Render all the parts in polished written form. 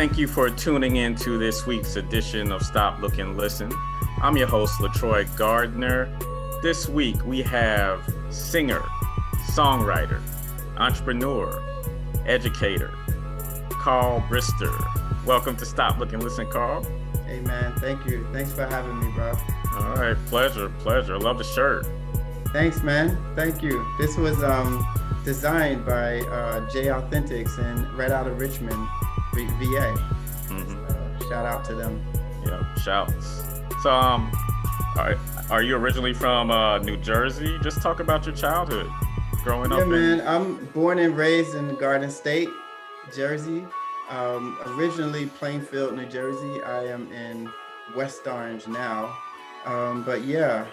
Thank you for tuning in to this week's edition of Stop, Look, and Listen. I'm your host, LaTroy Gardner. This week we have singer, songwriter, entrepreneur, educator, Carl Brister. Welcome to Stop, Look, and Listen, Carl. Hey man, thank you. Thanks for having me, bro. All right, pleasure. Love the shirt. Thanks, man. Thank you. This was designed by J Authentics and right out of Richmond, VA. So, shout out to them. Yeah, shouts. So, are you originally from New Jersey? Just talk about your childhood, growing up. Yeah, man. I'm born and raised in Garden State, Jersey. Originally Plainfield, New Jersey. I am in West Orange now. But yeah,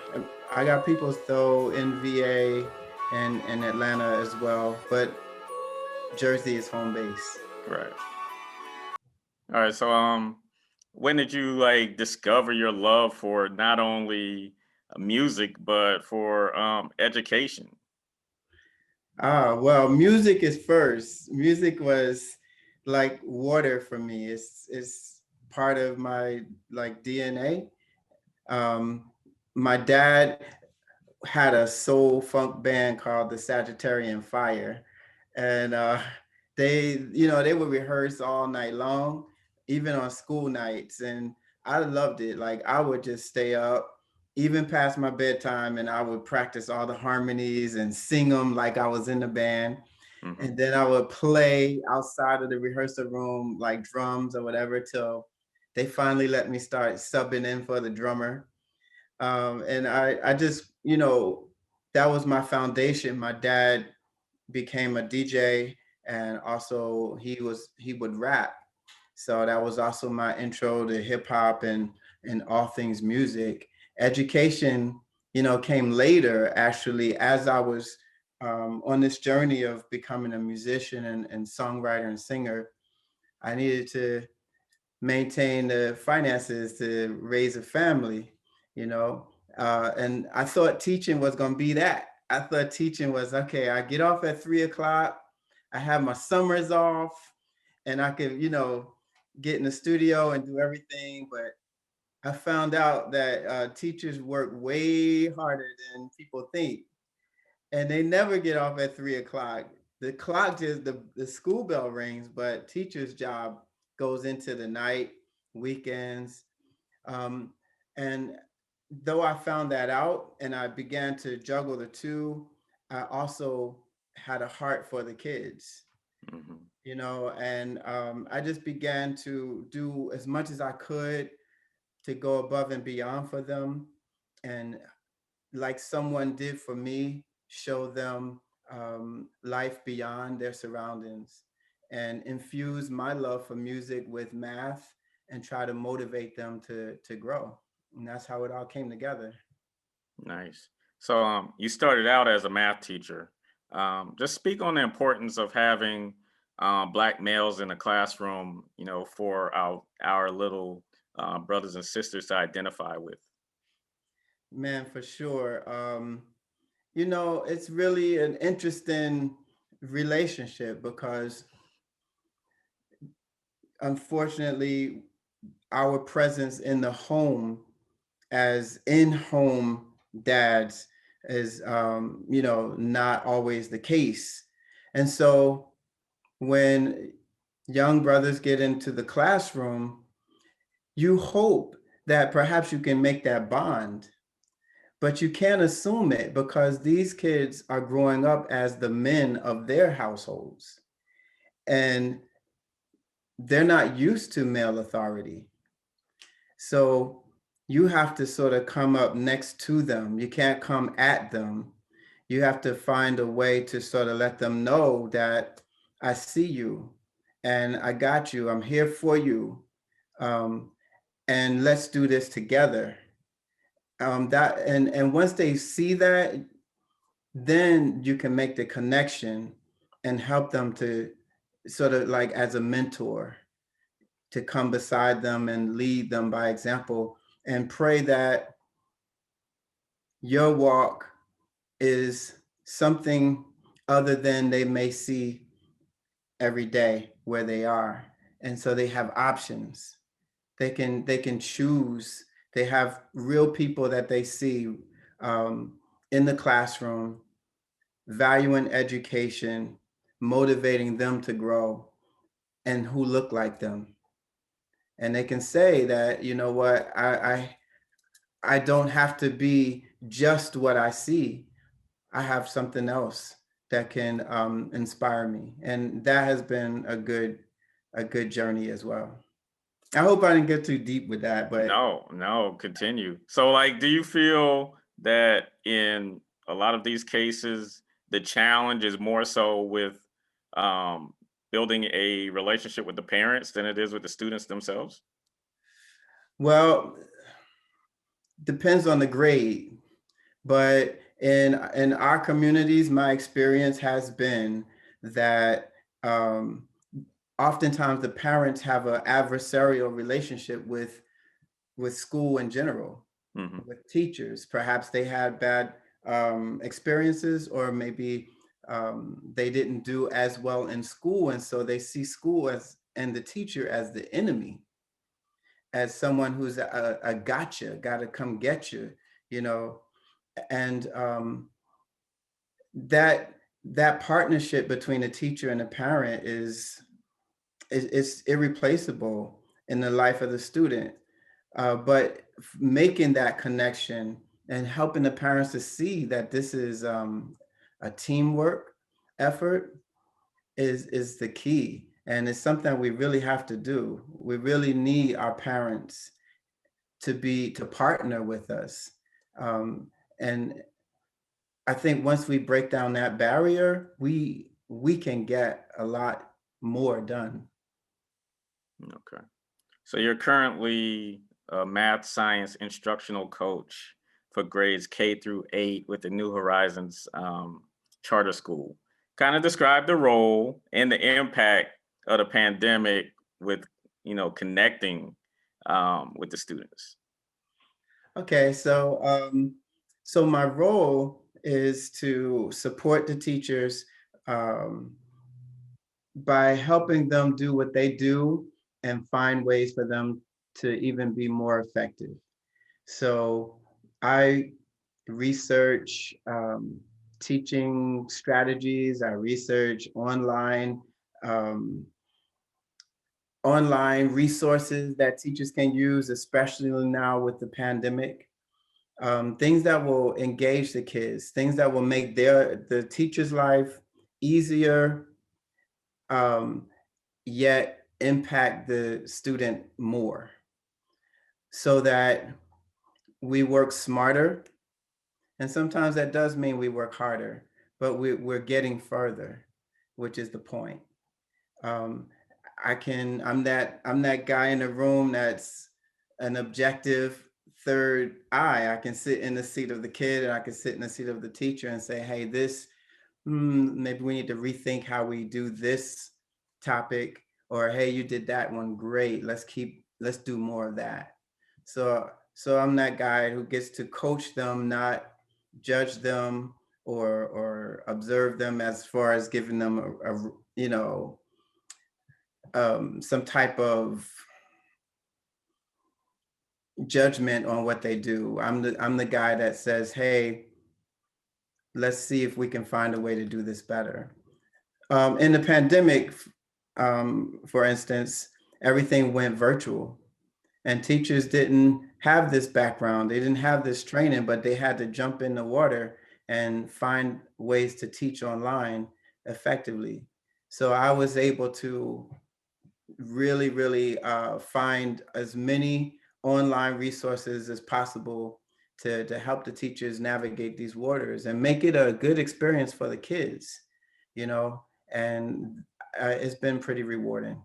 I got people though in VA and in Atlanta as well. But Jersey is home base. Right. All right. So, when did you discover your love for not only music but for education? Well, music is first. Music was like water for me. It's part of my like DNA. My dad had a soul funk band called the Sagittarian Fire, and they would rehearse all night long, even on school nights, and I loved it. Like I would just stay up even past my bedtime, and I would practice all the harmonies and sing them like I was in the band. And then I would play outside of the rehearsal room, like drums or whatever, till they finally let me start subbing in for the drummer. And I just, that was my foundation. My dad became a DJ, and also he would rap. So that was also my intro to hip hop and all things music. Education, came later actually as I was on this journey of becoming a musician and songwriter and singer. I needed to maintain the finances to raise a family, and I thought teaching was going to be that. I thought teaching was, okay, I get off at 3 o'clock, I have my summers off, and I could, get in the studio and do everything. But I found out that teachers work way harder than people think, and they never get off at 3 o'clock. The clock just the school bell rings, but teacher's job goes into the night, weekends. Um, and though I found that out and I began to juggle the two, I also had a heart for the kids, and I just began to do as much as I could to go above and beyond for them. And like someone did for me, show them life beyond their surroundings and infuse my love for music with math and try to motivate them to grow. And that's how it all came together. Nice. So, you started out as a math teacher. Just speak on the importance of having Black males in the classroom, for our little brothers and sisters to identify with. Man, for sure. It's really an interesting relationship because unfortunately, our presence in the home as in-home dads is, not always the case. And so when young brothers get into the classroom, you hope that perhaps you can make that bond, but you can't assume it because these kids are growing up as the men of their households, and they're not used to male authority. So you have to sort of come up next to them. You can't come at them. You have to find a way to sort of let them know that I see you and I got you. I'm here for you. Um, and let's do this together. And once they see that, then you can make the connection and help them to sort of like as a mentor to come beside them and lead them by example and pray that your walk is something other than they may see every day where they are. And so they have options. They can choose. They have real people that they see in the classroom, valuing education, motivating them to grow, and who look like them. And they can say that, you know what, I don't have to be just what I see. I have something else that can inspire me, and that has been a good journey as well. I hope I didn't get too deep with that, but No, no, continue. So, like, do you feel that in a lot of these cases, the challenge is more so with um, building a relationship with the parents than it is with the students themselves? well, depends on the grade. But in our communities, my experience has been that um, oftentimes the parents have an adversarial relationship with school in general, Hmm. with teachers. Perhaps they had bad experiences, or maybe they didn't do as well in school, and so they see school as and the teacher as the enemy, as someone who's a gotcha, got to come get you, you know. And that that partnership between a teacher and a parent is irreplaceable in the life of the student. But making that connection and helping the parents to see that this is a teamwork effort is the key, and it's something we really have to do. We really need our parents to partner with us, um, and I think once we break down that barrier, we can get a lot more done. Okay. So, you're currently a math science instructional coach for grades K through 8 with the New Horizons charter school. Kind of describe the role and the impact of the pandemic with, connecting with the students. Okay, so my role is to support the teachers um, by helping them do what they do and find ways for them to even be more effective. So I research teaching strategies. I research um, online resources that teachers can use, especially now with the pandemic. Things that will engage the kids, things that will make the teacher's life easier, um, yet impact the student more, so that we work smarter. And sometimes that does mean we work harder, but we're getting further, which is the point. Um, I'm that guy in the room that's an objective third eye. I can sit in the seat of the kid, and I can sit in the seat of the teacher and say, hey, maybe we need to rethink how we do this topic, or hey, you did that one great. Let's do more of that. So I'm that guy who gets to coach them, not judge them or observe them, as far as giving them some type of judgment on what they do. I'm the guy that says, hey, let's see if we can find a way to do this better. In the pandemic, for instance, everything went virtual, and teachers didn't have this background. They didn't have this training, but they had to jump in the water and find ways to teach online effectively. So I was able to really, really find as many online resources as possible to help the teachers navigate these waters and make it a good experience for the kids, you know, and it's been pretty rewarding.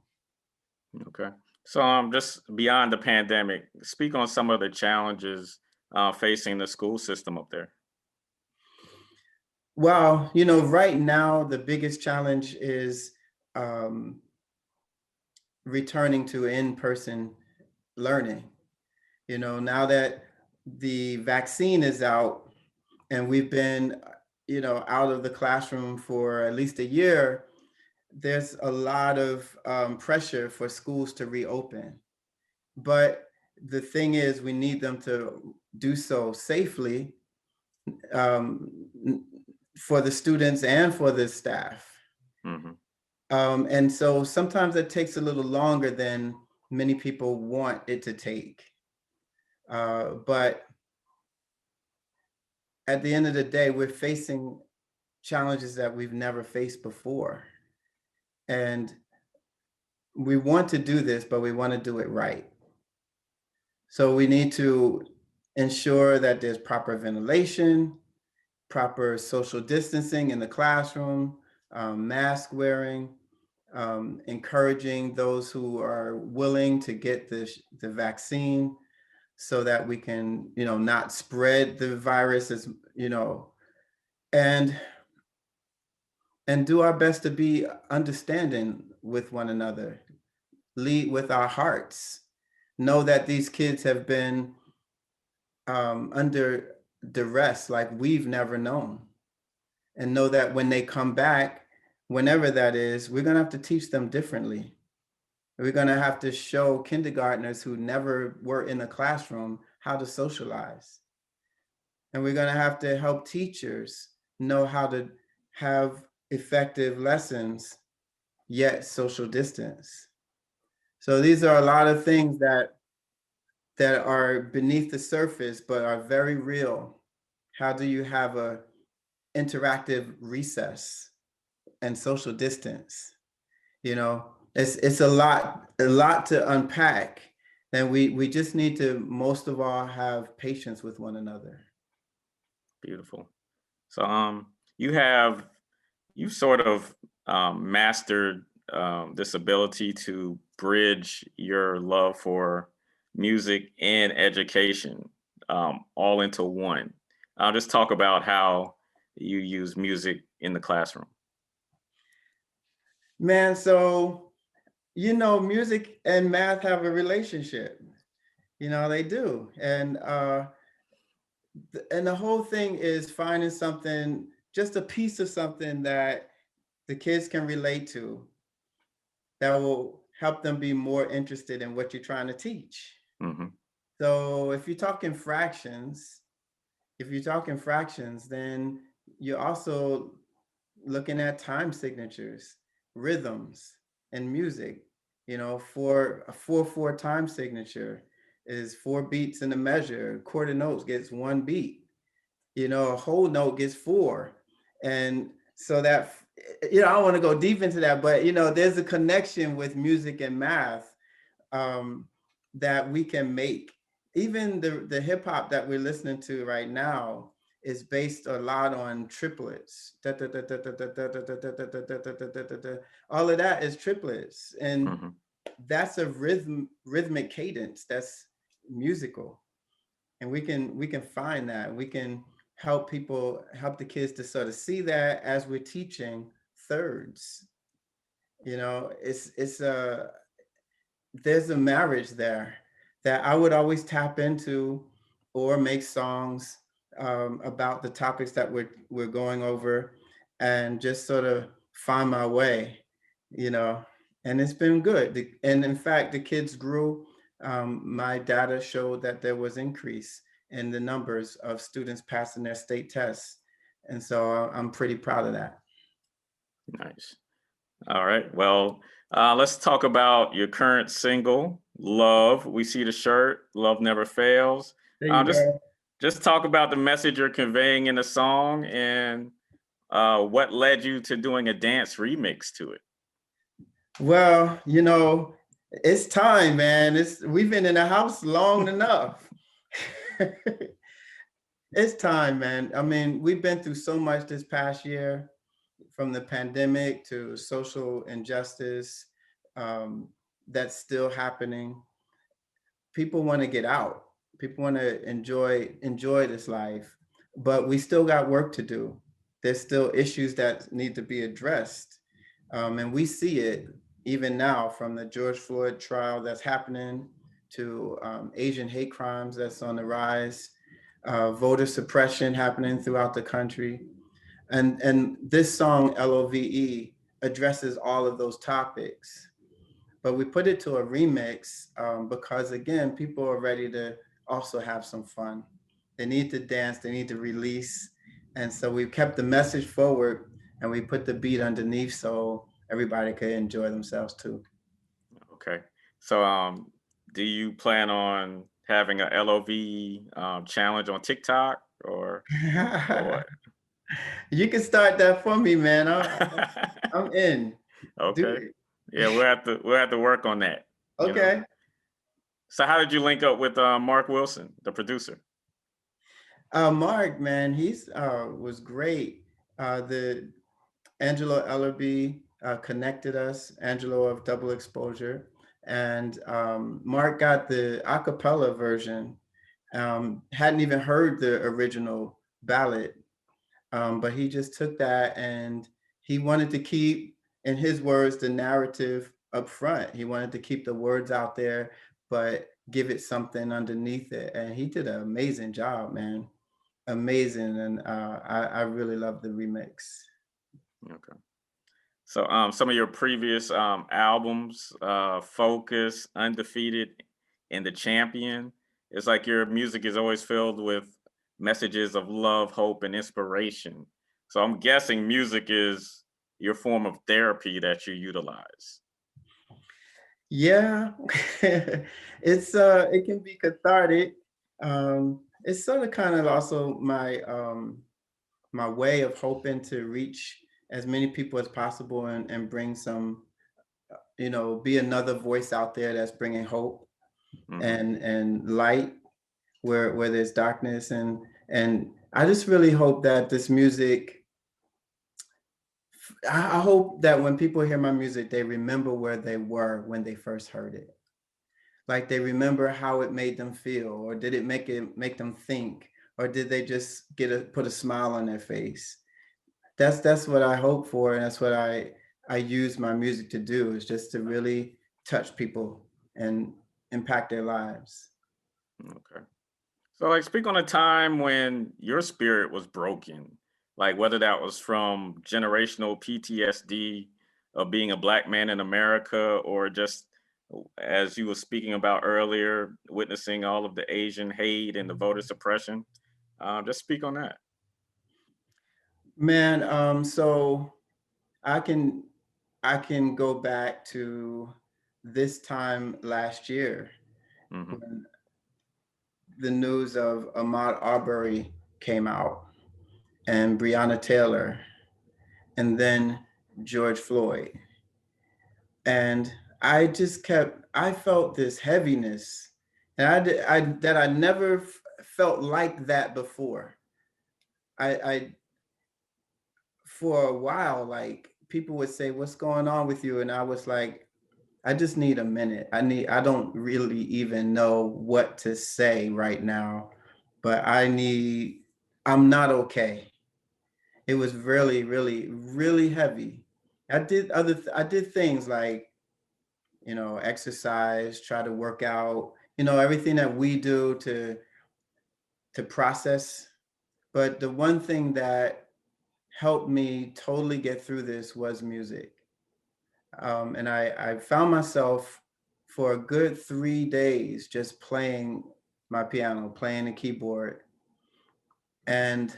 Okay. So, just beyond the pandemic, speak on some of the challenges facing the school system up there. Well, right now, the biggest challenge is um, returning to in-person learning. Now that the vaccine is out, and we've been out of the classroom for at least a year, there's a lot of pressure for schools to reopen. But the thing is, we need them to do so safely, um, for the students and for the staff. Hmm. And so sometimes it takes a little longer than many people want it to take. But at the end of the day, we're facing challenges that we've never faced before. And we want to do this, but we want to do it right. So we need to ensure that there's proper ventilation, proper social distancing in the classroom, mask wearing, encouraging those who are willing to get the vaccine so that we can, not spread the virus as, and do our best to be understanding with one another, lead with our hearts, know that these kids have been under duress like we've never known, and know that when they come back, whenever that is, we're going to have to teach them differently. We're going to have to show kindergartners who never were in a classroom how to socialize. And we're going to have to help teachers know how to have effective lessons, yet social distance. So these are a lot of things that are beneath the surface, but are very real. How do you have a interactive recess and social distance? It's a lot to unpack, and we just need to, most of all, have patience with one another. Beautiful. So you sort of mastered this ability to bridge your love for music and education all into one. I'll just talk about how you use music in the classroom. Man, so music and math have a relationship. They do. And the whole thing is finding something, just a piece of something that the kids can relate to, that will help them be more interested in what you're trying to teach. Hmm. So if you're talking fractions, then you're also looking at time signatures, rhythms, and music. For a 4/4 time signature is 4 beats in a measure. Quarter notes gets 1 beat. A whole note gets 4. And so that, I don't want to go deep into that, but there's a connection with music and math, um, that we can make. Even the hip hop that we're listening to right now is based a lot on triplets. All of that is triplets, and Hmm. that's a rhythmic cadence. That's musical, and we can find that. We can help the kids to sort of see that as we're teaching thirds. It's a there's a marriage there that I would always tap into, or make songs about the topics that we're going over, and just sort of find my way, you know. And it's been good. And in fact, the kids grew. My data showed that there was increase in the numbers of students passing their state tests, and so I'm pretty proud of that. Nice. All right. Well, let's talk about your current single, "Love." We see the shirt, "Love Never Fails." There you Just go. talk about the message you're conveying in the song, and what led you to doing a dance remix to it. Well, it's time, man. We've been in the house long enough. It's time, man. I mean, we've been through so much this past year, from the pandemic to social injustice, um, that's still happening. People want to get out. People want to enjoy this life, but we still got work to do. There's still issues that need to be addressed, and we see it even now, from the George Floyd trial that's happening to Asian hate crimes that's on the rise, voter suppression happening throughout the country, and this song, L.O.V.E., addresses all of those topics. But we put it to a remix because, again, people are ready to also have some fun. They need to dance, they need to release. And so we kept the message forward and we put the beat underneath so everybody could enjoy themselves too. Okay. So, do you plan on having a LOV challenge on TikTok or what? You can start that for me, man. I'm in. Do Okay. it. Yeah, we'll have to work on that. You know. Okay. So, how did you link up with Mark Wilson, the producer? Mark, man, he's was great. The Angelo Ellerby connected us, Angelo of Double Exposure, and Mark got the a cappella version. Hadn't even heard the original ballad, but he just took that and he wanted to keep, in his words, the narrative up front. He wanted to keep the words out there, but give it something underneath it. And he did an amazing job, man. Amazing. And I really love the remix. Okay. So, some of your previous albums, Focus, Undefeated, and The Champion, it's like your music is always filled with messages of love, hope, and inspiration. So, I'm guessing music is your form of therapy that you utilize. Yeah, it can be cathartic. It's sort of kind of also my way of hoping to reach as many people as possible and bring some, be another voice out there that's bringing hope Hmm. and light where there's darkness, and I just really hope that this music. I hope that when people hear my music, they remember where they were when they first heard it. Like they remember how it made them feel, or did it make them think, or did they just put a smile on their face? That's what I hope for, and that's what I use my music to do, is just to really touch people and impact their lives. Okay. So, like, speak on a time when your spirit was broken, like whether that was from generational PTSD of being a black man in America, or just as you were speaking about earlier, witnessing all of the Asian hate and the voter suppression. Just speak on that. Man, so I can I can go back to this time last year Hmm. when the news of Ahmaud Arbery came out, and Breonna Taylor, and then George Floyd. And I felt this heaviness, and that I never felt like that before. I for a while, like people would say, "What's going on with you?" And I was like, I just need a minute. I don't really even know what to say right now, but I'm not okay. It was really, really, really heavy. I did things like, exercise, try to work out, everything that we do to process. But the one thing that helped me totally get through this was music. And I found myself for a good 3 days just playing my piano, playing the keyboard. And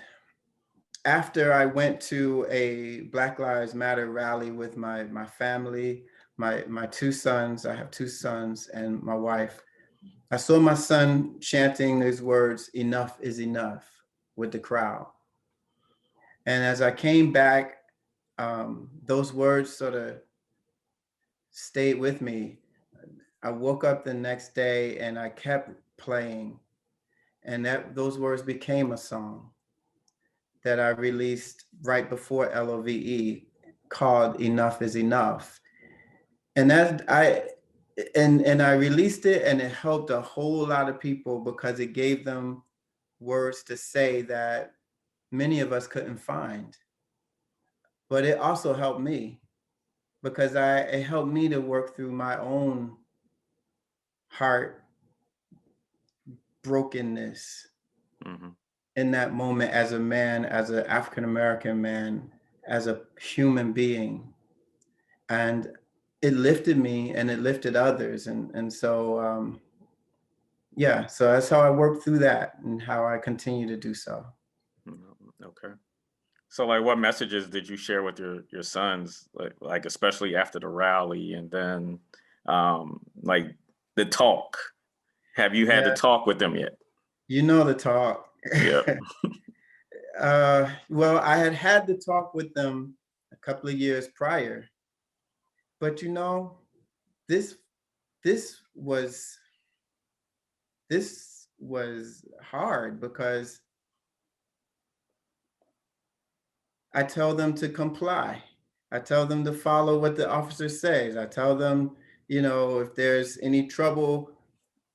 after I went to a Black Lives Matter rally with my family, my two sons, I have two sons, and my wife, I saw my son chanting these words, "Enough is enough," with the crowd. And as I came back, those words sort of stayed with me. I woke up the next day and I kept playing, and those words became a song that I released right before L.O.V.E, called "Enough Is Enough." And I released it, and it helped a whole lot of people because it gave them words to say that many of us couldn't find. But it also helped me because it helped me to work through my own heart brokenness Hmm. in that moment, as a man, as an African American man, as a human being. and it lifted me and it lifted others. And so, yeah, so that's how I worked through that and how I continue to do so. Okay. So like what messages did you share with your sons, like especially after the rally and then like the talk? Have you had to Yeah, talk with them yet? you know the talk. Yep. Well, I had the talk with them a couple of years prior, but this this was this was hard because I tell them to comply. I tell them to follow what the officer says. I tell them, if there's any trouble,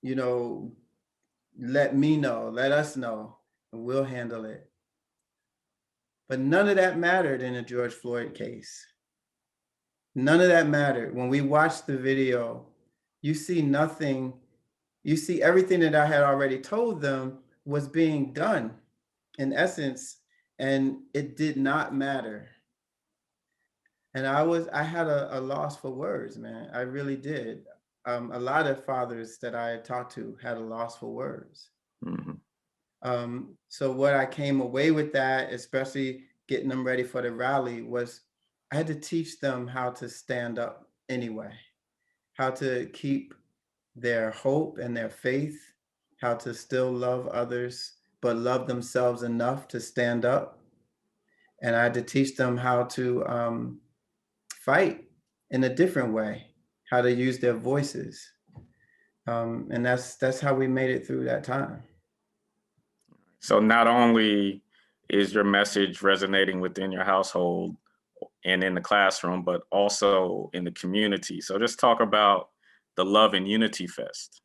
you know, let me know, let us know, and we'll handle it. But none of that mattered in the George Floyd case. None of that mattered. When we watched the video, you see nothing, you see everything that I had already told them was being done in essence, and it did not matter. And I had a loss for words, man. I really did. A lot of fathers that I had talked to had a loss for words. Hmm. So what I came away with that, especially getting them ready for the rally, was I had to teach them how to stand up anyway, how to keep their hope and their faith, how to still love others, but love themselves enough to stand up. And I had to teach them how to fight in a different way, how to use their voices. And that's how we made it through that time. So not only is your message resonating within your household and in the classroom, but also in the community. So just talk about the Love and Unity Fest.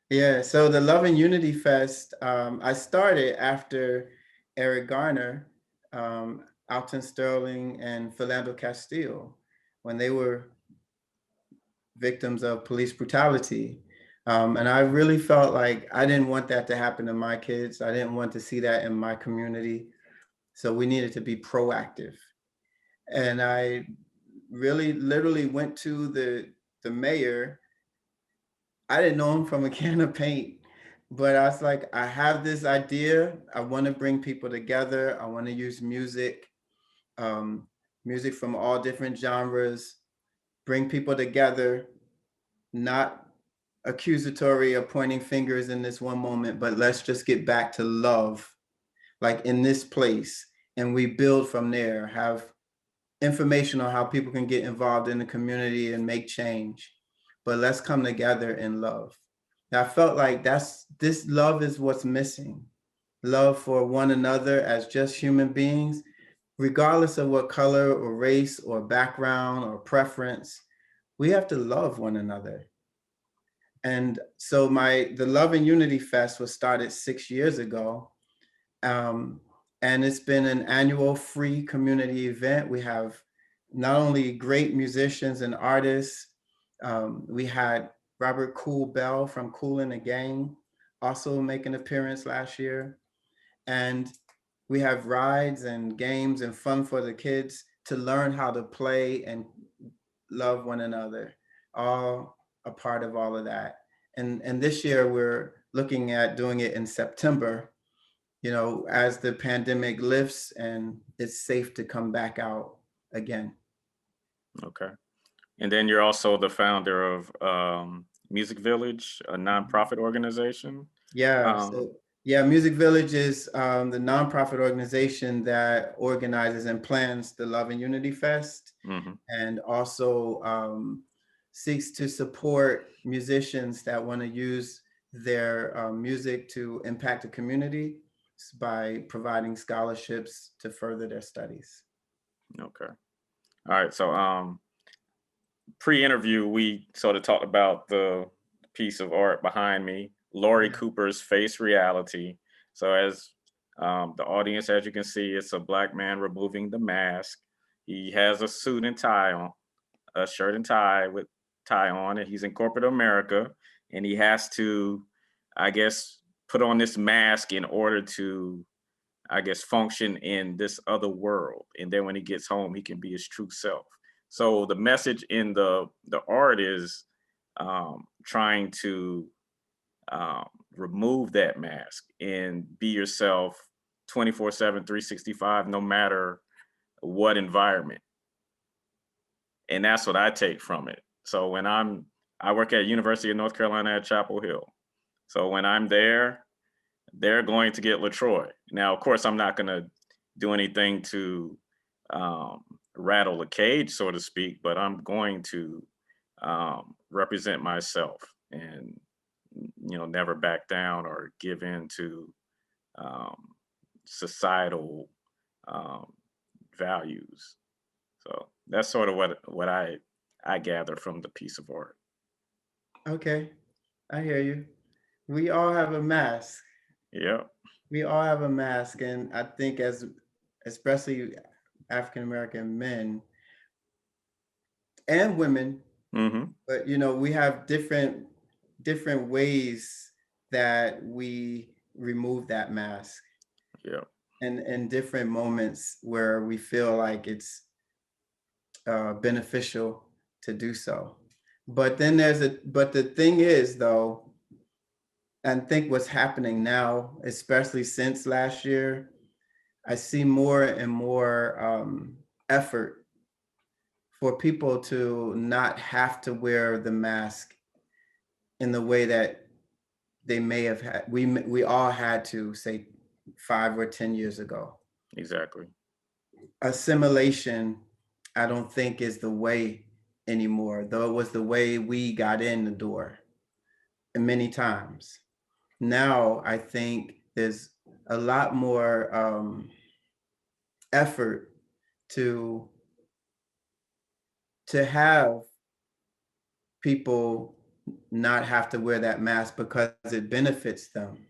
Yeah, so the Love and Unity Fest, I started after Eric Garner, Alton Sterling, and Philando Castile, when they were victims of police brutality. And I really felt like I didn't want that to happen to my kids. I didn't want to see that in my community. So we needed to be proactive. And I really literally went to the mayor. I didn't know him from a can of paint, but I was like, I have this idea. I want to bring people together. I want to use music, um, music from all different genres, bring people together, not accusatory or pointing fingers in this one moment, but let's just get back to love, like in this place. And we build from there, have information on how people can get involved in the community and make change. But let's come together in love. And I felt like this love is what's missing. Love for one another as just human beings, regardless of what color or race or background or preference. We have to love one another. And so the Love and Unity Fest was started 6 years ago. Um, and it's been an annual free community event. We have not only great musicians and artists, we had Robert Cool Bell from Kool and the Gang also make an appearance last year. And we have rides and games and fun for the kids to learn how to play and love one another, all a part of all of that. And this year we're looking at doing it in September, as the pandemic lifts and it's safe to come back out again. Okay. And then you're also the founder of Music Village, a nonprofit organization. Yeah. Um, So yeah, Music Village is the nonprofit organization that organizes and plans the Love and Unity Fest, mhm. and also seeks to support musicians that want to use their music to impact the community by providing scholarships to further their studies. Okay. All right. So pre-interview, we sort of talked about the piece of art behind me, Laurie Yeah. Cooper's Face Reality. So as the audience, as you can see, it's a Black man removing the mask. He has a suit and tie on, a shirt and tie with tie on, and he's in corporate America, and he has to, I guess, put on this mask in order to, I guess, function in this other world. And then when he gets home, he can be his true self. So the message in the art is trying to remove that mask and be yourself 24/7, 365, no matter what environment. And that's what I take from it. So when I work at University of North Carolina at Chapel Hill. So when I'm there, they're going to get LaTroy. Now, of course, I'm not going to do anything to um, rattle a cage, so to speak, but I'm going to represent myself and never back down or give in to um, societal um, values. So that's sort of what I gather from the piece of art. Okay, I hear you. We all have a mask. Yep. We all have a mask, and I think as especially African American men and women, Mm-hmm. but we have different ways that we remove that mask, Yep. and in different moments where we feel like it's beneficial to do so. But then but the thing is though, and think what's happening now, especially since last year, I see more and more effort for people to not have to wear the mask in the way that they may have had. We all had to, say, 5 or 10 years ago. Exactly. Assimilation, I don't think is the way anymore, though it was the way we got in the door many times. Now I think there's a lot more effort to have people not have to wear that mask because it benefits them.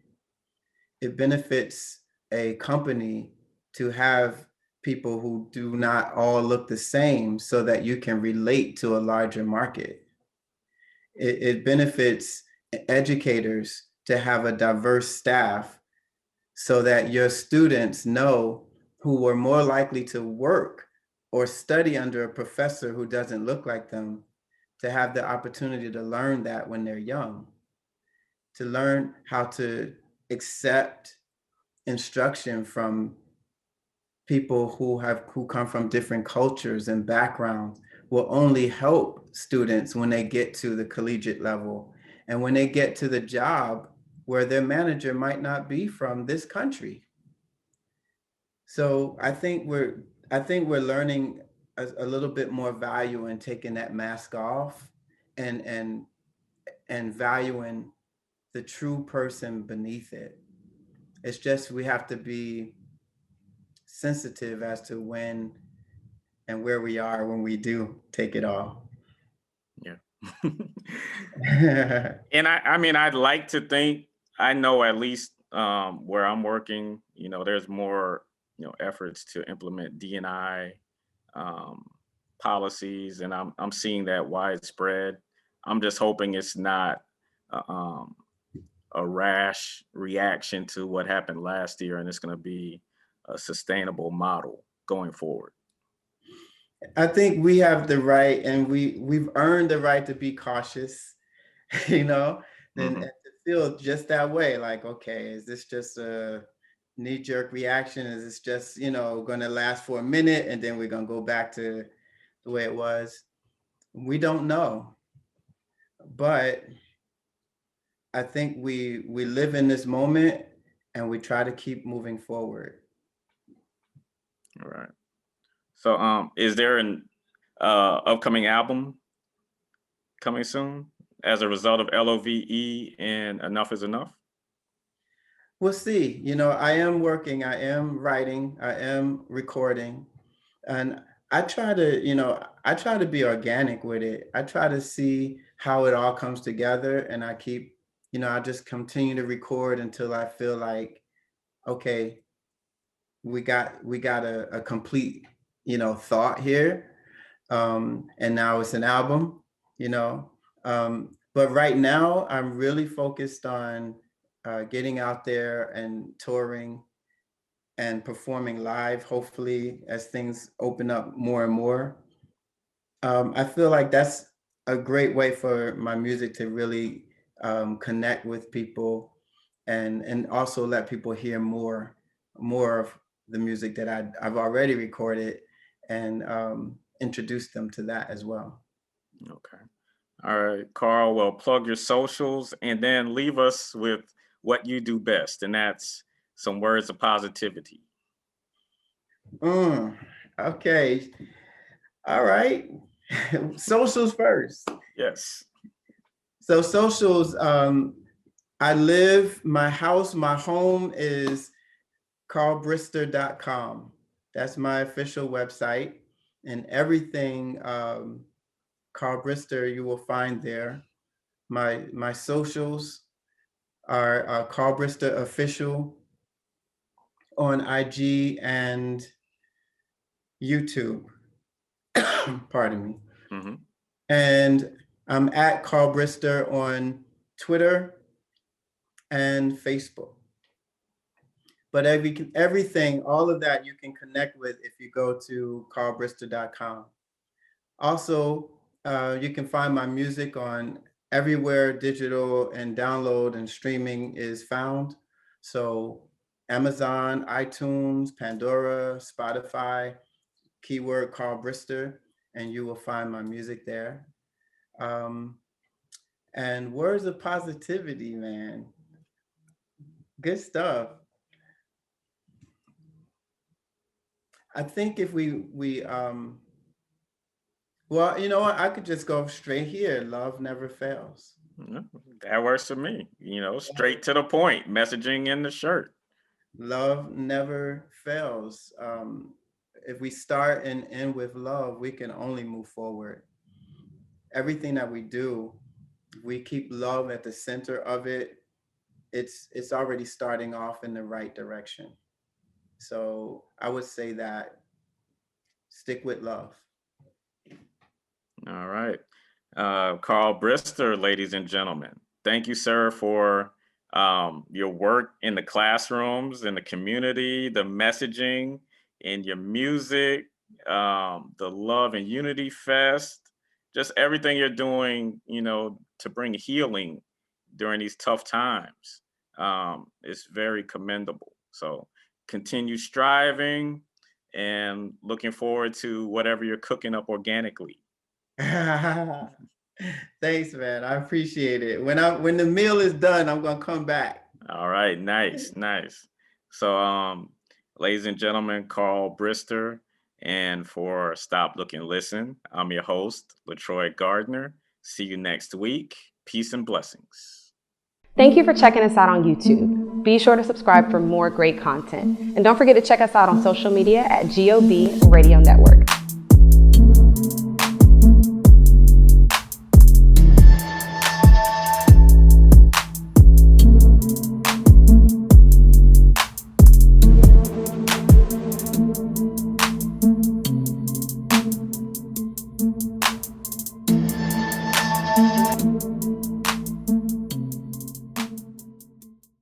It benefits a company to have people who do not all look the same so that you can relate to a larger market. It benefits educators to have a diverse staff so that your students know who are more likely to work or study under a professor who doesn't look like them, to have the opportunity to learn that when they're young, to learn how to accept instruction from people who come from different cultures and backgrounds will only help students when they get to the collegiate level and when they get to the job where their manager might not be from this country. So I think we're learning a little bit more value in taking that mask off and valuing the true person beneath it. It's just we have to be sensitive as to when and where we are when we do take it off. Yeah. And I mean, I'd like to think, I know at least where I'm working, there's more, efforts to implement D&I um, policies, and I'm seeing that widespread. I'm just hoping it's not uh, um, a rash reaction to what happened last year, and it's going to be a sustainable model going forward. I think we have the right, and we've earned the right to be cautious, you know, and Hmm. to feel just that way. Like, okay, is this just a knee-jerk reaction? Is this just, going to last for a minute and then we're going to go back to the way it was? We don't know, but I think we live in this moment and we try to keep moving forward. All right. So, is there an upcoming album coming soon as a result of L.O.V.E. and Enough is Enough? We'll see. I am working, I am writing, I am recording, and I try to be organic with it. I try to see how it all comes together, and I just continue to record until I feel like, okay, we got a complete, thought here. And now it's an album, you know. But right now, I'm really focused on getting out there and touring and performing live, hopefully, as things open up more and more. I feel like that's a great way for my music to really connect with people, and also let people hear more of the music that I've already recorded, and introduce them to that as well. Okay. All right, Carl. Well, plug your socials and then leave us with what you do best, and that's some words of positivity. Okay. All right. Socials first. Yes. So socials, my home is carlbrister.com. That's my official website, and everything Carl Brister you will find there. My socials are Carl Brister official on IG and YouTube. Pardon me. Mm-hmm. And I'm at Carl Brister on Twitter and Facebook. But everything, all of that you can connect with if you go to carlbrister.com. Also, you can find my music on everywhere digital and download and streaming is found. So Amazon, iTunes, Pandora, Spotify, keyword Carl Brister, and you will find my music there. Um, and words of positivity, man. Good stuff. I think if well, you know what? I could just go straight here. Love never fails. That works for me. Straight to the point, messaging in the shirt. Love never fails. If we start and end with love, we can only move forward. Everything that we do, we keep love at the center of it. It's already starting off in the right direction. So I would say that stick with love. All right. Carl Brister, ladies and gentlemen. Thank you, sir, for your work in the classrooms, in the community, the messaging, in your music, the Love and Unity Fest, just everything you're doing, to bring healing during these tough times. It's very commendable. So continue striving and looking forward to whatever you're cooking up organically. Thanks, man. I appreciate it. When the meal is done, I'm gonna come back. All right, nice, nice. So, ladies and gentlemen, Carl Brister, and for Stop, Look, and Listen, I'm your host, LaTroy Gardner. See you next week. Peace and blessings. Thank you for checking us out on YouTube. Be sure to subscribe for more great content. And don't forget to check us out on social media at GOB Radio Network.